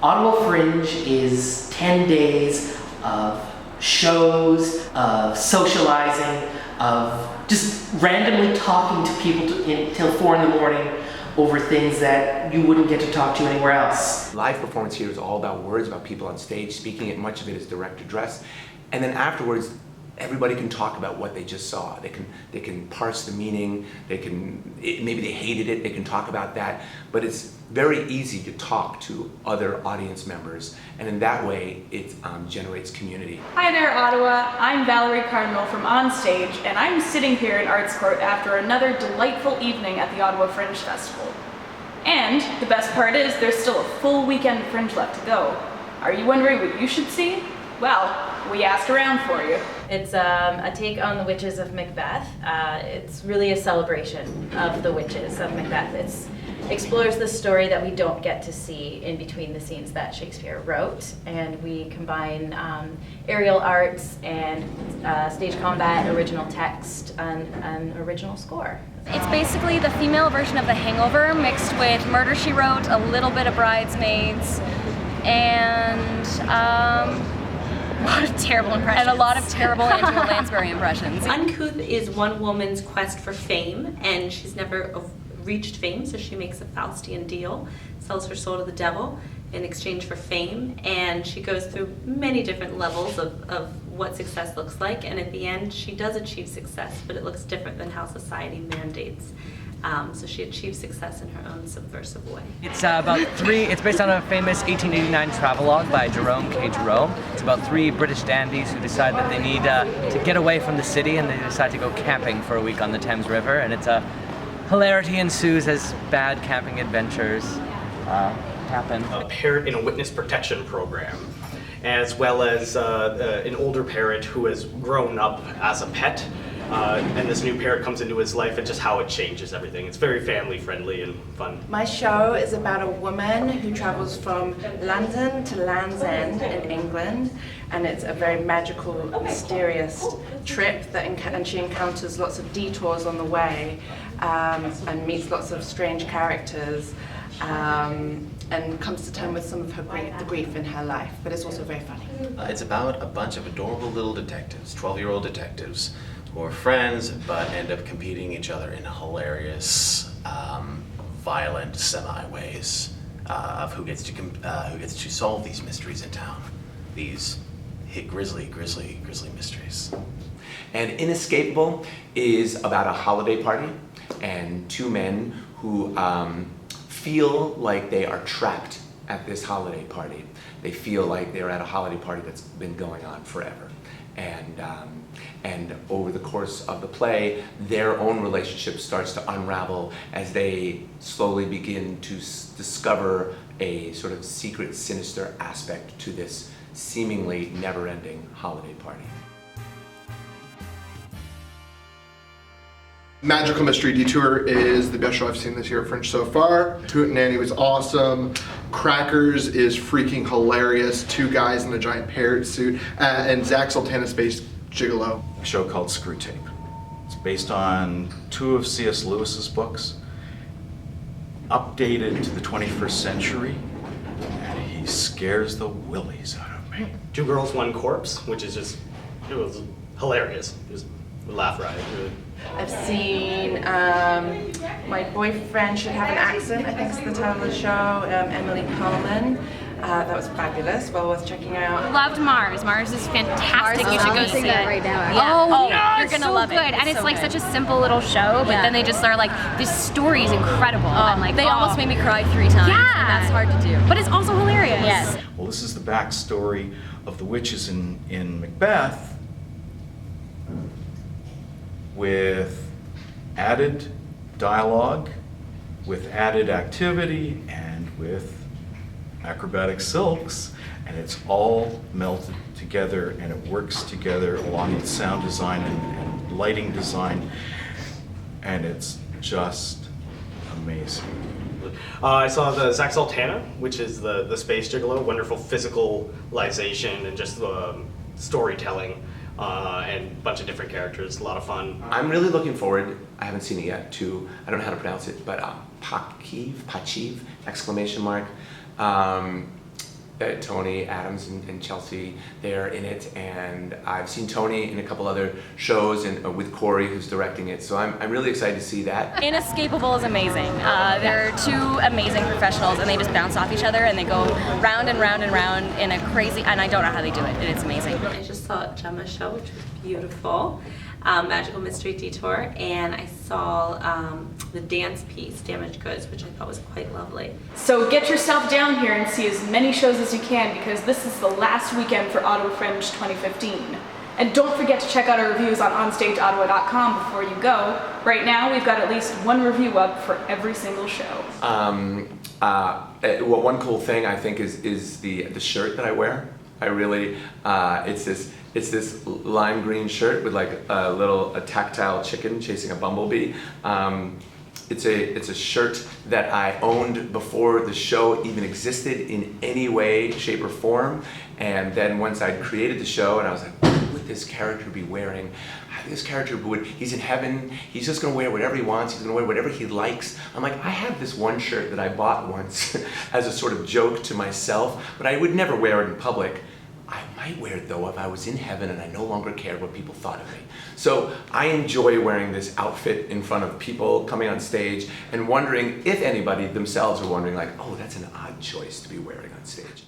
Ottawa Fringe is 10 days of shows, of socializing, of just randomly talking to people until 4 in the morning over things that you wouldn't get to talk to anywhere else. Live performance here is all about words, about people on stage speaking it. Much of it is direct address. And then afterwards, everybody can talk about what they just saw. They can parse the meaning, maybe they hated it, they can talk about that. But it's very easy to talk to other audience members, and in that way it generates community. Hi there, Ottawa. I'm Valerie Cardinal from Onstage, and I'm sitting here in Arts Court after another delightful evening at the Ottawa Fringe Festival. And the best part is there's still a full weekend of Fringe left to go. Are you wondering what you should see? Well, we asked around for you. It's a take on the witches of Macbeth. It's really a celebration of the witches of Macbeth. It explores the story that we don't get to see in between the scenes that Shakespeare wrote, and we combine aerial arts and stage combat, original text, and original score. It's basically the female version of The Hangover mixed with Murder, She Wrote, a little bit of Bridesmaids, and a lot of terrible impressions. And a lot of terrible Angela Lansbury impressions. Uncouth is one woman's quest for fame, and she's never reached fame, so she makes a Faustian deal, sells her soul to the devil in exchange for fame, and she goes through many different levels of what success looks like, and at the end she does achieve success, but it looks different than how society mandates. So she achieves success in her own subversive way. It's it's based on a famous 1889 travelogue by Jerome K. Jerome. It's about 3 British dandies who decide that they need to get away from the city, and they decide to go camping for a week on the Thames River, and it's hilarity ensues as bad camping adventures happen. A parent in a witness protection program, as well as an older parent who has grown up as a pet. And this new parent comes into his life and just how it changes everything. It's very family friendly and fun. My show is about a woman who travels from London to Land's End in England, and it's a very magical, mysterious trip and she encounters lots of detours on the way and meets lots of strange characters and comes to terms with some of the grief in her life, but it's also very funny. It's about a bunch of adorable little detectives, 12-year-old detectives, who are friends but end up competing each other in hilarious, violent semi-ways of who gets to solve these mysteries in town. These grisly mysteries. And Inescapable is about a holiday party and 2 men who feel like they are trapped at this holiday party. They feel like they're at a holiday party that's been going on forever. And over the course of the play, their own relationship starts to unravel as they slowly begin to discover a sort of secret, sinister aspect to this seemingly never-ending holiday party. Magical Mystery Detour is the best show I've seen this year at Fringe so far. Toot Nanny was awesome. Crackers is freaking hilarious. 2 guys in a giant parrot suit. And Zach Sultana's Space Gigolo. A show called Screw Tape. It's based on 2 of C.S. Lewis's books, updated to the 21st century, and he scares the willies out of me. 2 Girls, 1 Corpse, which is it was hilarious. Just laugh riot. Really. I've seen My Boyfriend Should Have an Accent, I think is the title of the show, Emily Coleman. That was fabulous, well worth checking out. Loved Mars. Mars is fantastic. Mars, you should go see it right now. Yeah. You're gonna love it. And It's it's so like good. such a simple little show, but then they just are like, this story is incredible. I'm like, They almost made me cry 3 times. Yeah. And that's hard to do. But it's also hilarious. Yes. Well, this is the backstory of the witches in Macbeth, with added dialogue, with added activity, and with acrobatic silks, and it's all melted together and it works together along with sound design and lighting design, and it's just amazing. I saw the Zach Sultana, which is the Space Gigolo, wonderful physicalization and just storytelling. And a bunch of different characters, a lot of fun. I'm really looking forward, I haven't seen it yet, to, I don't know how to pronounce it, but Pachiv, exclamation mark. Tony Adams and Chelsea, they're in it, and I've seen Tony in a couple other shows and with Corey, who's directing it. So I'm really excited to see that. Inescapable is amazing. They're two amazing professionals, and they just bounce off each other, and they go round and round and round in a crazy, and I don't know how they do it, and it's amazing. I just saw Gemma's show, which was beautiful, Magical Mystery Detour, and I saw the dance piece, Damaged Goods, which I thought was quite lovely. So get yourself down here and see as many shows as you can, because this is the last weekend for Ottawa Fringe 2015. And don't forget to check out our reviews on onstageottawa.com before you go. Right now, we've got at least one review up for every single show. Well, one cool thing I think is the shirt that I wear. I really, it's this lime green shirt with like a tactile chicken chasing a bumblebee. It's a shirt that I owned before the show even existed in any way, shape, or form. And then once I'd created the show, and I was like, what would this character be wearing? This character he's in heaven, he's just gonna wear whatever he wants, he's gonna wear whatever he likes. I'm like, I have this one shirt that I bought once as a sort of joke to myself, but I would never wear it in public. I might wear it though if I was in heaven and I no longer cared what people thought of me. So I enjoy wearing this outfit in front of people coming on stage and wondering if anybody themselves are wondering like, oh, that's an odd choice to be wearing on stage.